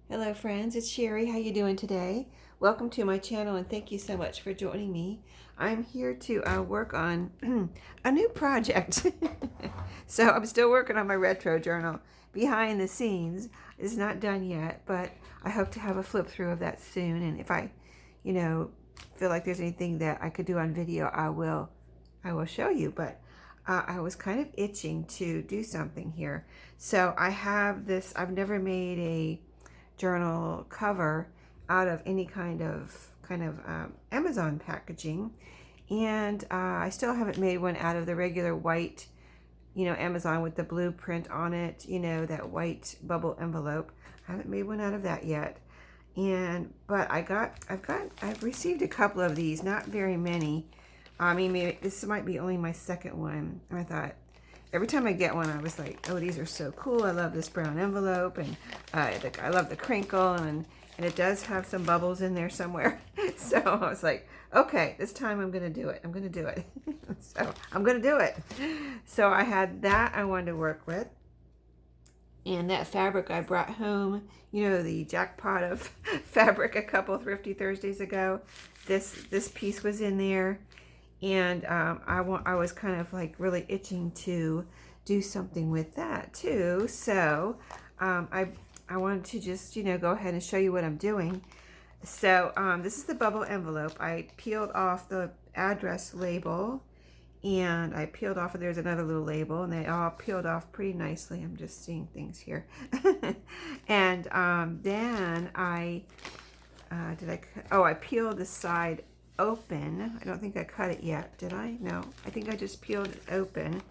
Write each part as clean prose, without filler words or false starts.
Hello friends, it's Sherry. How you doing today? Welcome to my channel and thank you so much for joining me. I'm here to work on a new project. So I'm still working on my retro journal behind the scenes. It's not done yet, but I hope to have a flip through of that soon. And if I, feel like there's anything that I could do on video, I will show you. But I was kind of itching to do something here. So I have this, I've never made a journal cover out of any kind of Amazon packaging, and I still haven't made one out of the regular white, Amazon with the blue print on it, that white bubble envelope. I haven't made one out of that yet. But I've received a couple of these, not very many. I mean, maybe this might be only my second one. And I thought, every time I get one, I was like, oh, these are so cool. I love this brown envelope, and I love the crinkle, and it does have some bubbles in there somewhere. So I was like, okay, this time I'm going to do it. I'm going to do it. So I'm going to do it. So I had that I wanted to work with. And that fabric I brought home, the jackpot of fabric a couple Thrifty Thursdays ago. This piece was in there. And I was kind of like really itching to do something with that too. So I wanted to just, go ahead and show you what I'm doing. So this is the bubble envelope. I peeled off the address label, and I peeled off, there's another little label, and they all peeled off pretty nicely. I'm just seeing things here. And then I peeled the side open. I don't think I cut it yet, did I? No, I think I just peeled it open.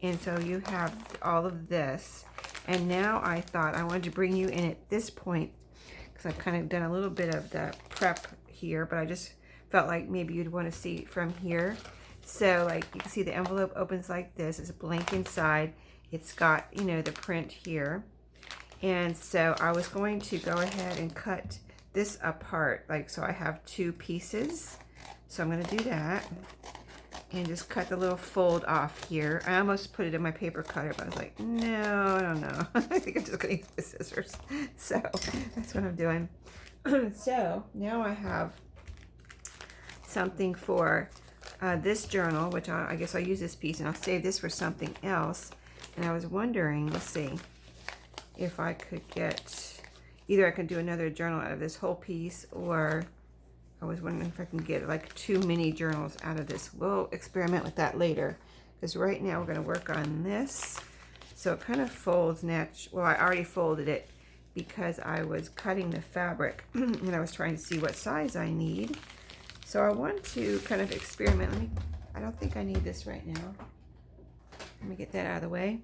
And so you have all of this. And now I thought I wanted to bring you in at this point, because I've kind of done a little bit of the prep here, but I just felt like maybe you'd want to see from here. So like you can see the envelope opens like this. It's blank inside. It's got, the print here. And so I was going to go ahead and cut this apart, like, so I have two pieces. So I'm going to do that and just cut the little fold off here. I almost put it in my paper cutter, but I was like, no, I don't know. I think I'm just going to use the scissors. So that's what I'm doing. So now I have something for this journal, which I guess I'll use this piece and I'll save this for something else. And I was wondering, let's see, if I could get, either I can do another journal out of this whole piece, or I was wondering if I can get like 2 mini journals out of this. We'll experiment with that later, because right now we're going to work on this. So it kind of folds well, I already folded it because I was cutting the fabric and I was trying to see what size I need. So I want to kind of experiment. I don't think I need this right now. Let me get that out of the way.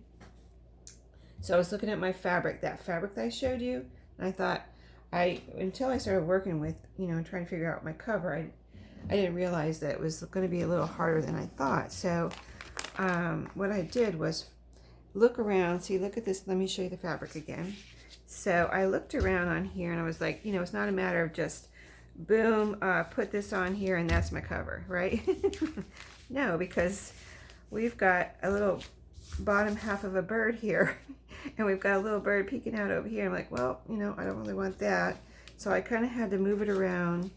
So I was looking at my fabric, that fabric that I showed you, and I thought, until I started working with, and trying to figure out my cover, I didn't realize that it was going to be a little harder than I thought. So what I did was look around, see, look at this, let me show you the fabric again. So I looked around on here and I was like, it's not a matter of just, boom, put this on here and that's my cover, right? No, because we've got a little bottom half of a bird here and we've got a little bird peeking out over here. I'm like, well, I don't really want that. So I kind of had to move it around,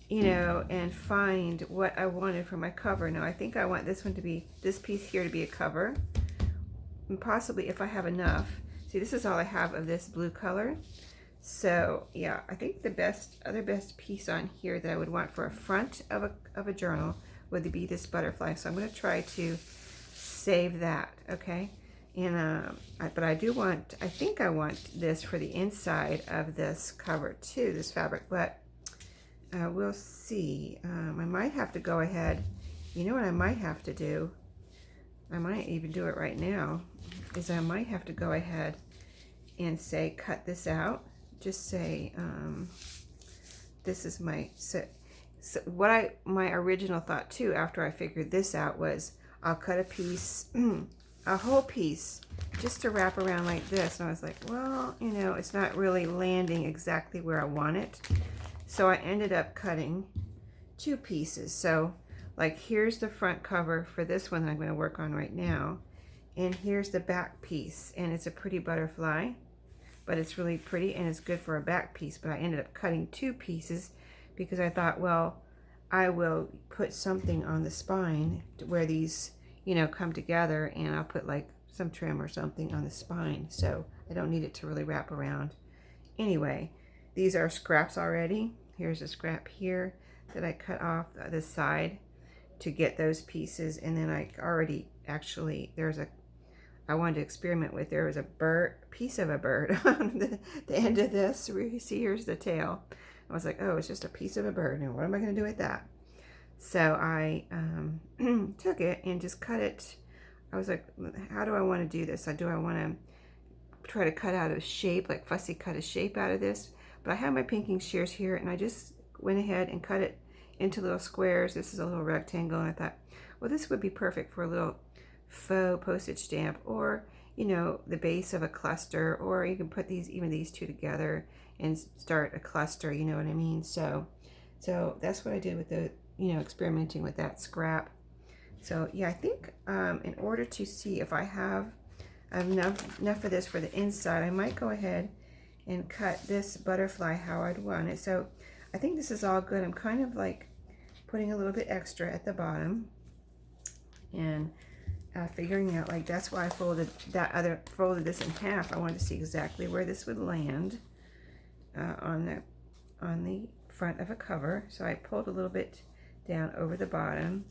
and find what I wanted for my cover. Now I think I want this one to be, this piece here to be a cover, and possibly if I have enough. See, this is all I have of this blue color. So yeah, I think the other best piece on here that I would want for a front of a journal would be this butterfly. So I'm going to try to save that, okay? And but I think I want this for the inside of this cover too, this fabric, but we'll see. I might have to go ahead, what I might have to do, I might even do it right now, is I might have to go ahead and say, cut this out, just say, this is my, so what my original thought too, after I figured this out, was I'll cut a piece, a whole piece, just to wrap around like this. And I was like, well, it's not really landing exactly where I want it. So I ended up cutting 2 pieces. So like, here's the front cover for this one that I'm going to work on right now. And here's the back piece, and it's a pretty butterfly. but it's really pretty and it's good for a back piece. But I ended up cutting 2 pieces because I thought, well, I will put something on the spine where these, you know, come together, and I'll put like some trim or something on the spine, so I don't need it to really wrap around. Anyway, these are scraps already. Here's a scrap here that I cut off this side to get those pieces, and then I already actually, I wanted to experiment with, there was a piece of a bird on the end of this. You see, here's the tail. I was like, oh, it's just a piece of a bird. Now, what am I going to do with that? So I took it and just cut it. I was like, how do I want to do this? Do I want to try to cut out a shape, like fussy cut a shape out of this? But I have my pinking shears here, and I just went ahead and cut it into little squares. This is a little rectangle, and I thought, well, this would be perfect for a little faux postage stamp, or, you know, the base of a cluster, or you can put even these 2 together and start a cluster, you know what I mean? So that's what I did with the, you know, experimenting with that scrap. So yeah, I think in order to see if I have enough of this for the inside, I might go ahead and cut this butterfly how I'd want it. So I think this is all good. I'm kind of like putting a little bit extra at the bottom, and figuring out, like, that's why I folded this in half. I wanted to see exactly where this would land on the front of a cover. So I pulled a little bit down over the bottom,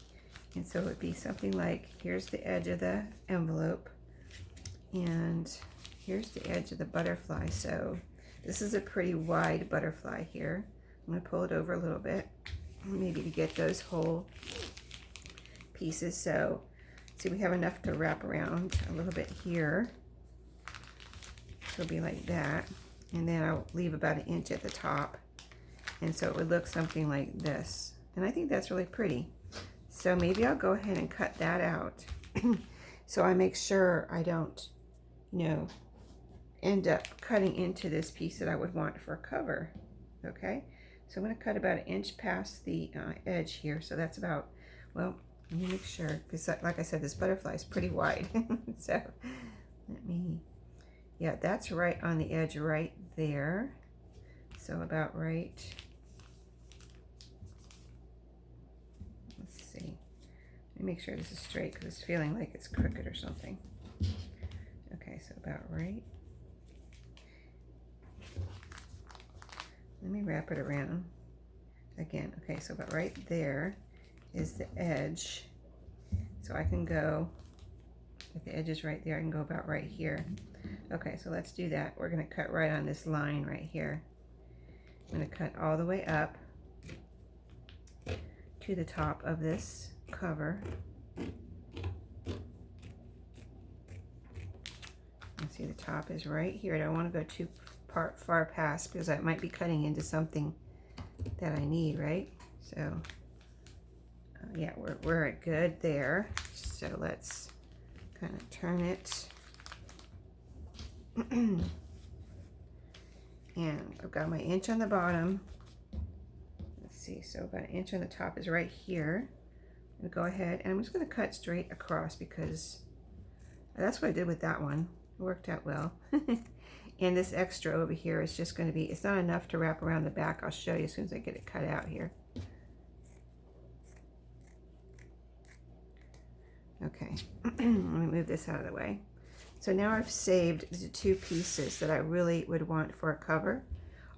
and so it would be something like, here's the edge of the envelope, and here's the edge of the butterfly. So this is a pretty wide butterfly here. I'm going to pull it over a little bit, maybe to get those whole pieces. So see, we have enough to wrap around a little bit here. So it'll be like that, and then I'll leave about 1 inch at the top, and so it would look something like this. And I think that's really pretty. So maybe I'll go ahead and cut that out so I make sure I don't, you know, end up cutting into this piece that I would want for a cover. Okay, so I'm going to cut about 1 inch past the edge here. So that's about, well, let me make sure, because like I said, this butterfly is pretty wide. So let me, yeah, that's right on the edge right there. So about right, let's see, let me make sure this is straight because it's feeling like it's crooked or something. Okay, so about right. Let me wrap it around again. Okay, so about right there is the edge. So I can go, if the edge is right there, I can go about right here. Okay, so let's do that. We're going to cut right on this line right here. I'm going to cut all the way up to the top of this cover. And see, the top is right here. I don't want to go too far past because I might be cutting into something that I need, right? So yeah, we're good there. So let's kind of turn it. And I've got my inch on the bottom. Let's see, so about 1 inch on the top is right here. I'm gonna go ahead and I'm just gonna cut straight across because that's what I did with that one. It worked out well. And this extra over here is just going to be, it's not enough to wrap around the back. I'll show you as soon as I get it cut out here. Okay, let me move this out of the way. So now I've saved the 2 pieces that I really would want for a cover.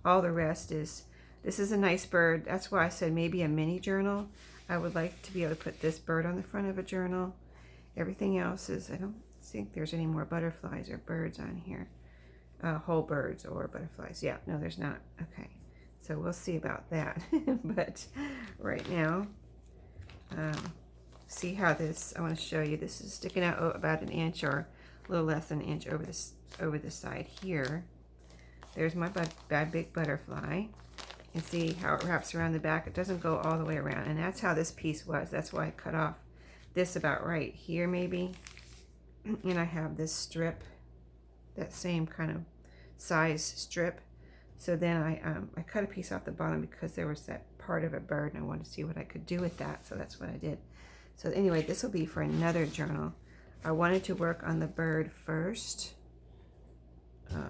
All the rest is, this is a nice bird. That's why I said maybe a mini journal. I would like to be able to put this bird on the front of a journal. Everything else is, I don't think there's any more butterflies or birds on here. Whole birds or butterflies. Yeah, no, there's not. Okay, so we'll see about that. But right now, see how this, I want to show you, this is sticking out about 1 inch or a little less than 1 inch over the side here. There's my big butterfly, and see how it wraps around the back. It doesn't go all the way around, and that's how this piece was. That's why I cut off this about right here maybe. And I have this strip, that same kind of size strip. So then I cut a piece off the bottom because there was that part of a bird, and I wanted to see what I could do with that. So that's what I did. So anyway, this will be for another journal. I wanted to work on the bird first.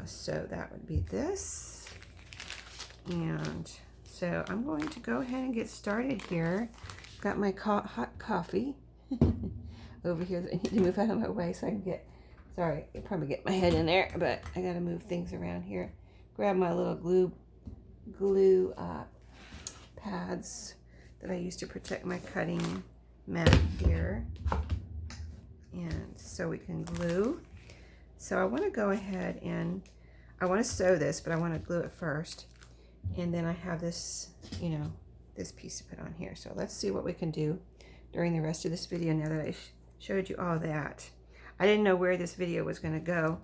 So that would be this. And so I'm going to go ahead and get started here. Got my hot coffee over here. I need to move out of my way so I can get, sorry, I probably get my head in there, but I gotta move things around here. Grab my little glue pads that I use to protect my cutting mat here. And so we can glue. So I want to go ahead and I want to sew this, but I want to glue it first. And then I have this, you know, this piece to put on here. So let's see what we can do during the rest of this video now that I showed you all that. I didn't know where this video was going to go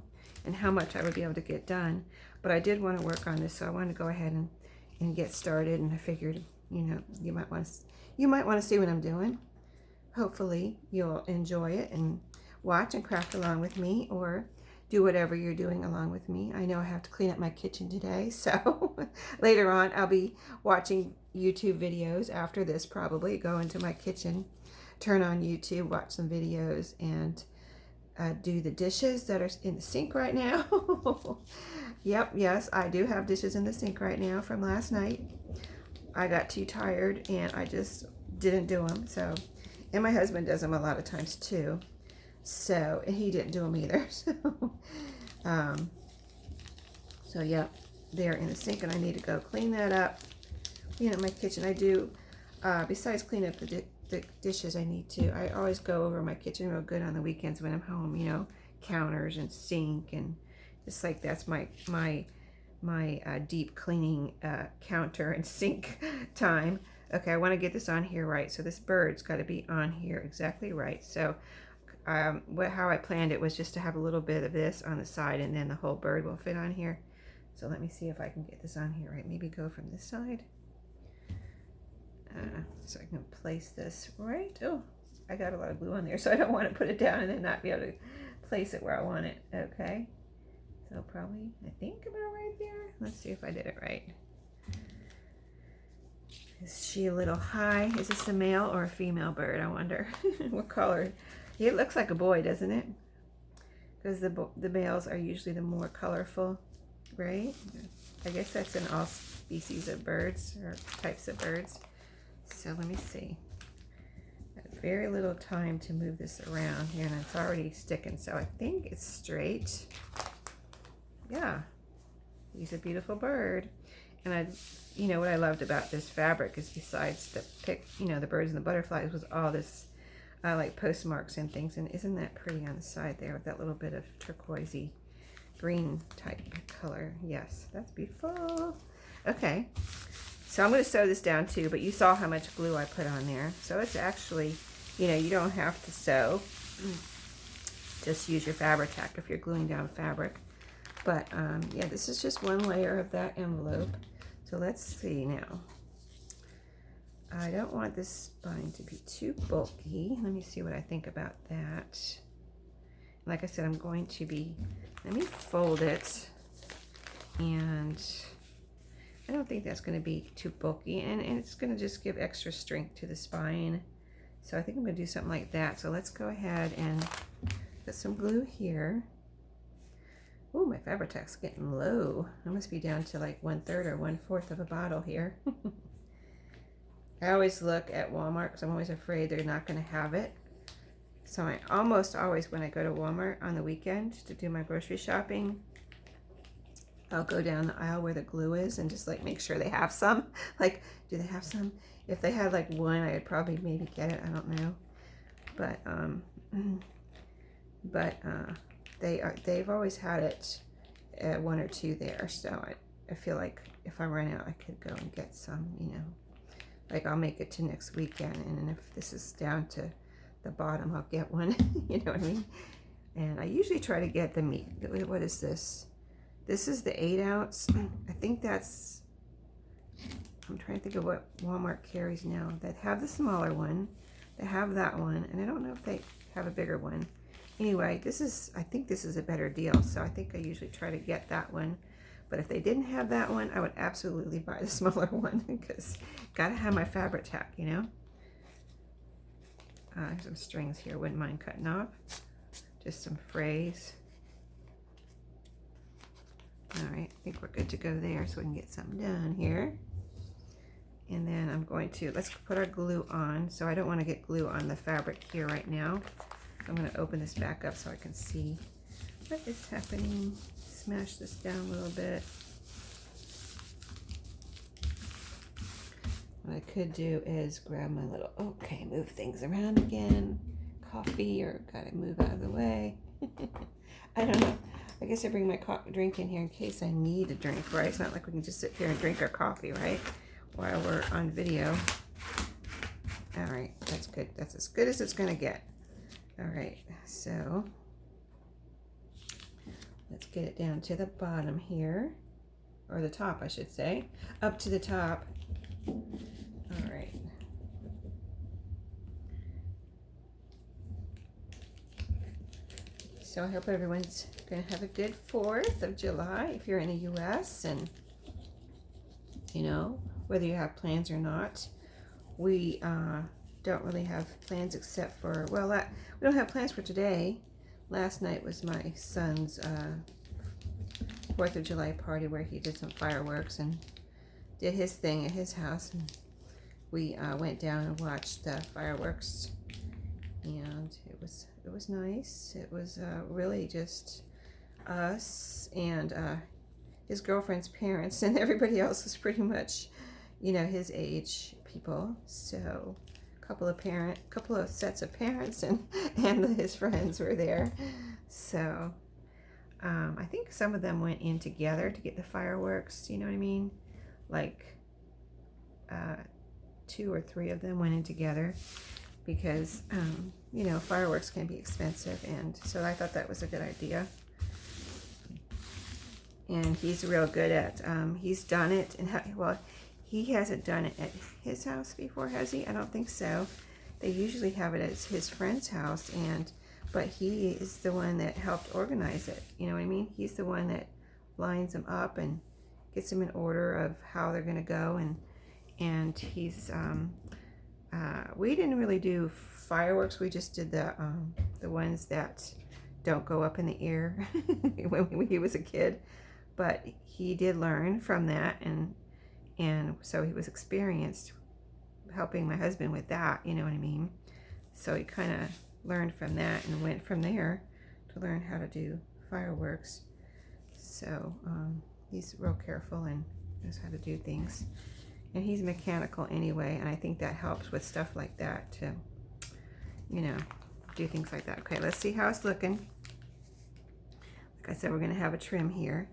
and how much I would be able to get done, but I did want to work on this, so I wanted to go ahead and get started. And I figured, you know, you might want to see what I'm doing. Hopefully you'll enjoy it and watch and craft along with me, or do whatever you're doing along with me. I know I have to clean up my kitchen today, so later on I'll be watching YouTube videos after this, probably go into my kitchen, turn on YouTube, watch some videos, and do the dishes that are in the sink right now. Yep, yes, I do have dishes in the sink right now from last night. I got too tired and I just didn't do them. So, and my husband does them a lot of times too. So, and he didn't do them either. So yeah, they're in the sink and I need to go clean that up. Clean up my kitchen. I do, besides clean up the dishes, I always go over my kitchen real good on the weekends when I'm home, you know, counters and sink, and just like that's my deep cleaning counter and sink time. Okay, I want to get this on here right. So this bird's got to be on here exactly right. So how I planned it was just to have a little bit of this on the side, and then the whole bird will fit on here. So let me see if I can get this on here right. Maybe go from this side. So I can place this right. Oh, I got a lot of glue on there, so I don't want to put it down and then not be able to place it where I want it. Okay. So probably, I think about right there. Let's see if I did it right. Is she a little high? Is this a male or a female bird? I wonder. What color? It looks like a boy, doesn't it? Because the males are usually the more colorful, right? I guess that's in all species of birds or types of birds. So let me see. I have very little time to move this around here, and it's already sticking. So I think it's straight. Yeah, he's a beautiful bird. And you know what I loved about this fabric is, besides the birds and the butterflies, was all this like postmarks and things. And isn't that pretty on the side there with that little bit of turquoisey green type color? Yes, that's beautiful. Okay, so I'm going to sew this down too, but you saw how much glue I put on there. So it's actually, you know, you don't have to sew. Just use your Fabri-Tac if you're gluing down fabric. But yeah, this is just one layer of that envelope. So let's see now. I don't want this spine to be too bulky. Let me see what I think about that. Like I said, I'm going to be, let me fold it. And I don't think that's going to be too bulky. And it's going to just give extra strength to the spine. So I think I'm going to do something like that. So let's go ahead and put some glue here. Oh, my Fabri-Tac's getting low. I must be down to like 1/3 or 1/4 of a bottle here. I always look at Walmart because I'm always afraid they're not going to have it. So I almost always, when I go to Walmart on the weekend to do my grocery shopping, I'll go down the aisle where the glue is and just like make sure they have some. Like, do they have some? If they had like one, I would probably maybe get it. I don't know. But they've always had it at 1 or 2 there. So I feel like if I run out, I could go and get some, you know. Like, I'll make it to next weekend, and then if this is down to the bottom, I'll get one. You know what I mean? And I usually try to get the meat. What is this? This is the 8 ounce. I think that's, I'm trying to think of what Walmart carries now. That have the smaller one. They have that one, and I don't know if they have a bigger one. Anyway, I think this is a better deal, so I think I usually try to get that one. But if they didn't have that one, I would absolutely buy the smaller one, because gotta have my Fabri-Tac, you know. There's some strings here, wouldn't mind cutting off. Just some frays. All right, I think we're good to go there, so we can get something done here. And then I'm going to, let's put our glue on. So I don't want to get glue on the fabric here right now. So I'm going to open this back up so I can see what is happening. Smash this down a little bit. What I could do is grab my little, okay, move things around again. Coffee, or gotta move out of the way. I don't know. I guess I bring my drink in here in case I need a drink, right? It's not like we can just sit here and drink our coffee, right? While we're on video. All right, that's good. That's as good as it's gonna get. All right, so let's get it down to the bottom here, or the top, I should say, up to the top. All right. So I hope everyone's gonna have a good 4th of July if you're in the US, and you know, whether you have plans or not. We don't really have plans except for, well, we don't have plans for today. Last night was my son's 4th of July party where he did some fireworks and did his thing at his house, and we went down and watched the fireworks, and it was nice. It was really just us and his girlfriend's parents, and everybody else was pretty much, you know, his age people. So a couple of sets of parents and his friends were there. So I think some of them went in together to get the fireworks, you know what I mean? Like 2 or 3 of them went in together because you know, fireworks can be expensive, and so I thought that was a good idea. And he's real good at he's done it, and well, he hasn't done it at his house before, has he? I don't think so. They usually have it at his friend's house, but he is the one that helped organize it, you know what I mean? He's the one that lines them up and gets them in order of how they're going to go, and he's we didn't really do fireworks. We just did the ones that don't go up in the air when he was a kid, but he did learn from that, and so he was experienced helping my husband with that, you know what I mean? So he kind of learned from that and went from there to learn how to do fireworks. So he's real careful and knows how to do things. And he's mechanical anyway, and I think that helps with stuff like that to, you know, do things like that. Okay, let's see how it's looking. Like I said, we're going to have a trim here.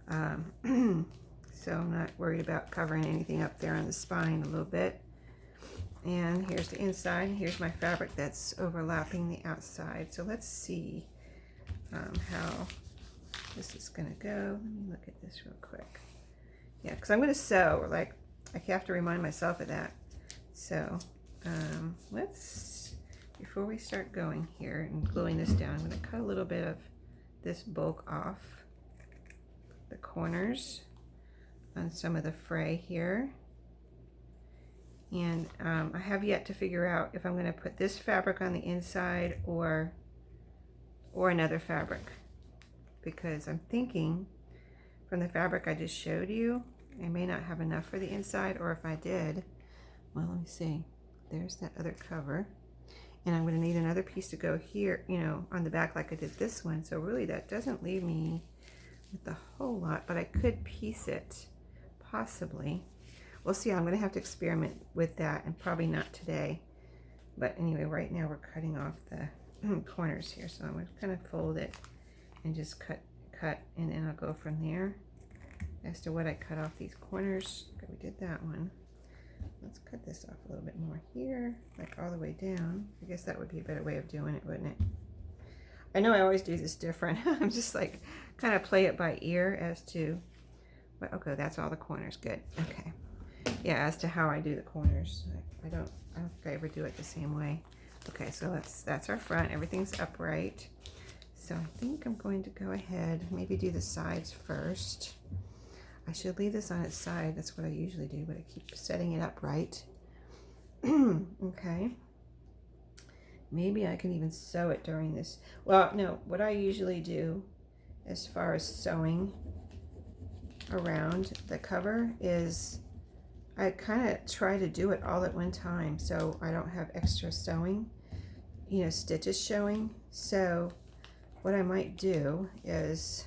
So I'm not worried about covering anything up there on the spine a little bit. And here's the inside. Here's my fabric that's overlapping the outside. So let's see how this is going to go. Let me look at this real quick. Yeah, because I'm going to sew. Like, I have to remind myself of that. So let's, before we start going here and gluing this down, I'm going to cut a little bit of this bulk off the corners on some of the fray here. And I have yet to figure out if I'm going to put this fabric on the inside or another fabric, because I'm thinking from the fabric I just showed you, I may not have enough for the inside, or if I did, well, let me see. There's that other cover, and I'm going to need another piece to go here, you know, on the back like I did this one. So really that doesn't leave me with a whole lot, but I could piece it, possibly. We'll see. I'm going to have to experiment with that, and probably not today. But anyway, right now we're cutting off the corners here, so I'm going to kind of fold it and just cut, and then I'll go from there. As to what I cut off these corners, okay, we did that one. Let's cut this off a little bit more here, like all the way down. I guess that would be a better way of doing it, wouldn't it? I know I always do this different. I'm just like kind of play it by ear as to, but okay, that's all the corners. Good. Okay. Yeah, as to how I do the corners, I don't think I ever do it the same way. Okay, so that's our front. Everything's upright. So I think I'm going to go ahead, maybe do the sides first. I should leave this on its side. That's what I usually do, but I keep setting it up right. Okay. Maybe I can even sew it during this. Well, no, what I usually do as far as sewing around the cover is I kind of try to do it all at one time so I don't have extra sewing, you know, stitches showing. So what I might do is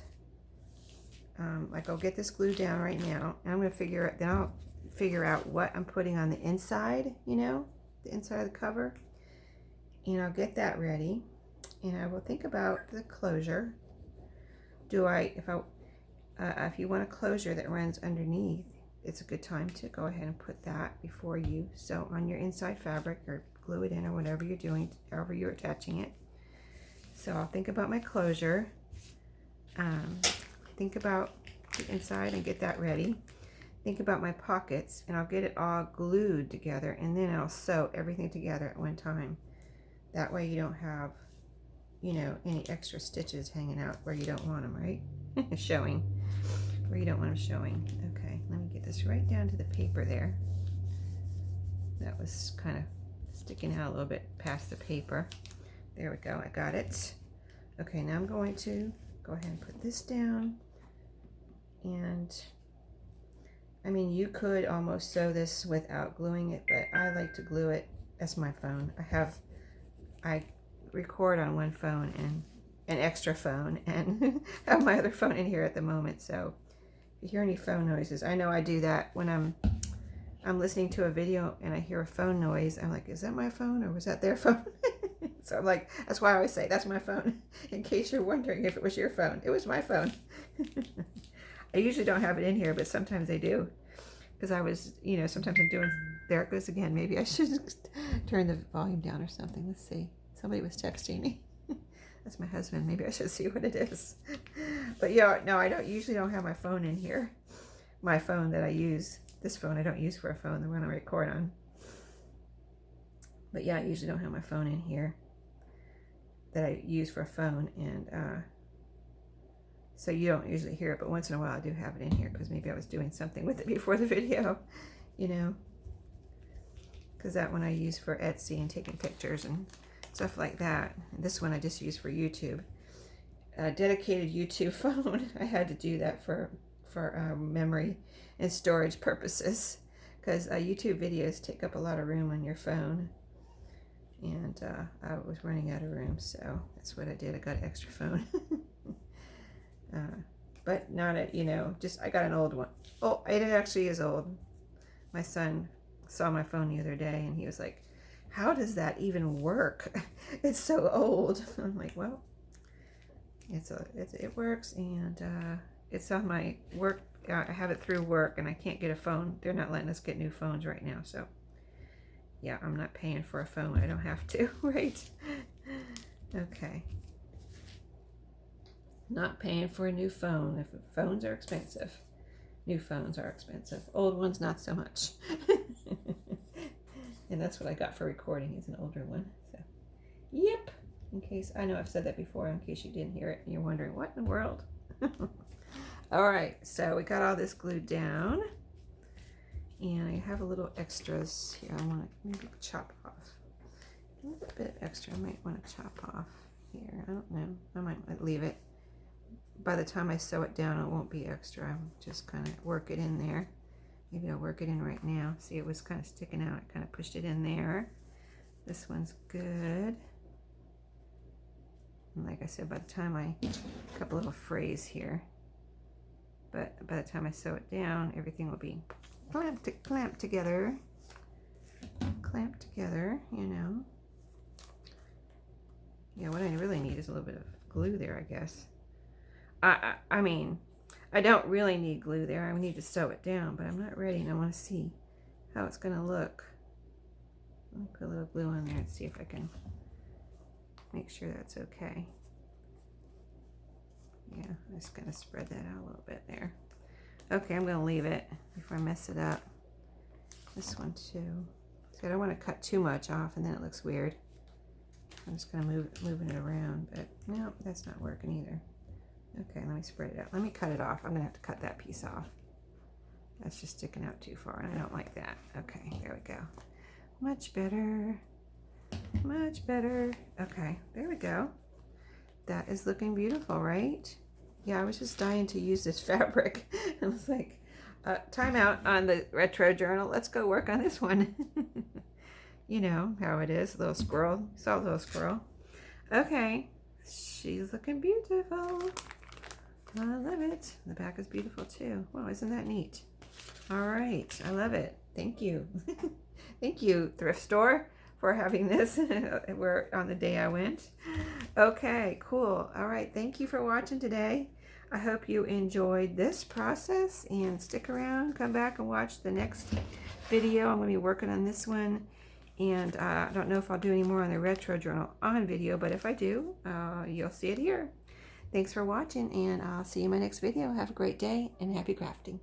like I'll get this glued down right now, and I'm going to I'll figure out what I'm putting on the inside, you know, the inside of the cover, and I'll get that ready, and I will think about the closure. If you want a closure that runs underneath, it's a good time to go ahead and put that before you sew on your inside fabric or glue it in or whatever you're doing, however you're attaching it. So I'll think about my closure, think about the inside and get that ready. Think about my pockets, and I'll get it all glued together, and then I'll sew everything together at one time. That way you don't have, you know, any extra stitches hanging out where you don't want them, right? Showing where you don't want them showing. Okay, let me get this right down to the paper there. That was kind of sticking out a little bit past the paper. There we go, I got it. Okay, now I'm going to go ahead and put this down. And I mean, you could almost sew this without gluing it, but I like to glue it. That's my phone. I record on one phone and an extra phone, and have my other phone in here at the moment. So if you hear any phone noises, I know I do that when I'm listening to a video and I hear a phone noise. I'm like, is that my phone or was that their phone? So I'm like, that's why I always say that's my phone, in case you're wondering if it was your phone. It was my phone. I usually don't have it in here, but sometimes I do, because I was, you know, sometimes I'm doing, there it goes again. Maybe I should turn the volume down or something. Let's see. Somebody was texting me. That's my husband. Maybe I should see what it is. But yeah, no, I usually don't have my phone in here. My phone that I use, this phone I don't use for a phone, the one I record on. But yeah, I usually don't have my phone in here that I use for a phone, and so you don't usually hear it, but once in a while I do have it in here, because maybe I was doing something with it before the video, you know, because that one I use for Etsy and taking pictures and stuff like that. And this one I just use for YouTube. A dedicated YouTube phone. I had to do that for memory and storage purposes, because YouTube videos take up a lot of room on your phone, and I was running out of room, so that's what I did. I got an extra phone. But not a, you know, just, I got an old one. Oh, it actually is old. My son saw my phone the other day and he was like, how does that even work? It's so old. I'm like, well, it works, and it's on my work. I have it through work, and I can't get a phone. They're not letting us get new phones right now, so yeah, I'm not paying for a phone. I don't have to, right? Okay. Not paying for a new phone. If phones are expensive. New phones are expensive. Old ones, not so much. And that's what I got for recording, is an older one. So, yep. In case, I know I've said that before, in case you didn't hear it and you're wondering, what in the world? All right, so we got all this glued down. And I have a little extras here. I want to maybe chop off. A little bit extra I might want to chop off here. I don't know. I might leave it. By the time I sew it down, it won't be extra. I'll just kind of work it in there. Maybe I'll work it in right now. See, it was kind of sticking out. I kind of pushed it in there. This one's good. And like I said, by the time a couple little frays here. But by the time I sew it down, everything will be clamped together. Clamped together, you know. Yeah, what I really need is a little bit of glue there, I guess. I mean, I don't really need glue there. I need to sew it down, but I'm not ready, and I want to see how it's going to look. I'll put a little glue on there and see if I can make sure that's okay. Yeah, I'm just going to spread that out a little bit there. Okay, I'm going to leave it before I mess it up. This one too. So I don't want to cut too much off, and then it looks weird. I'm just going to moving it around, but no, that's not working either. Okay, let me spread it out. Let me cut it off. I'm going to have to cut that piece off. That's just sticking out too far, and I don't like that. Okay, there we go. Much better. Much better. Okay, there we go. That is looking beautiful, right? Yeah, I was just dying to use this fabric. I was like, time out on the retro journal. Let's go work on this one. You know how it is, little squirrel. Saw a little squirrel. Okay, she's looking beautiful. I love it. The back is beautiful too. Wow, isn't that neat? All right, I love it. Thank you. Thank you, thrift store, for having this. We're on the day I went. Okay, cool. All right, thank you for watching today. I hope you enjoyed this process, and stick around, come back and watch the next video. I'm going to be working on this one, and I don't know if I'll do any more on the retro journal on video, but if I do, you'll see it here. Thanks for watching, and I'll see you in my next video. Have a great day and happy crafting.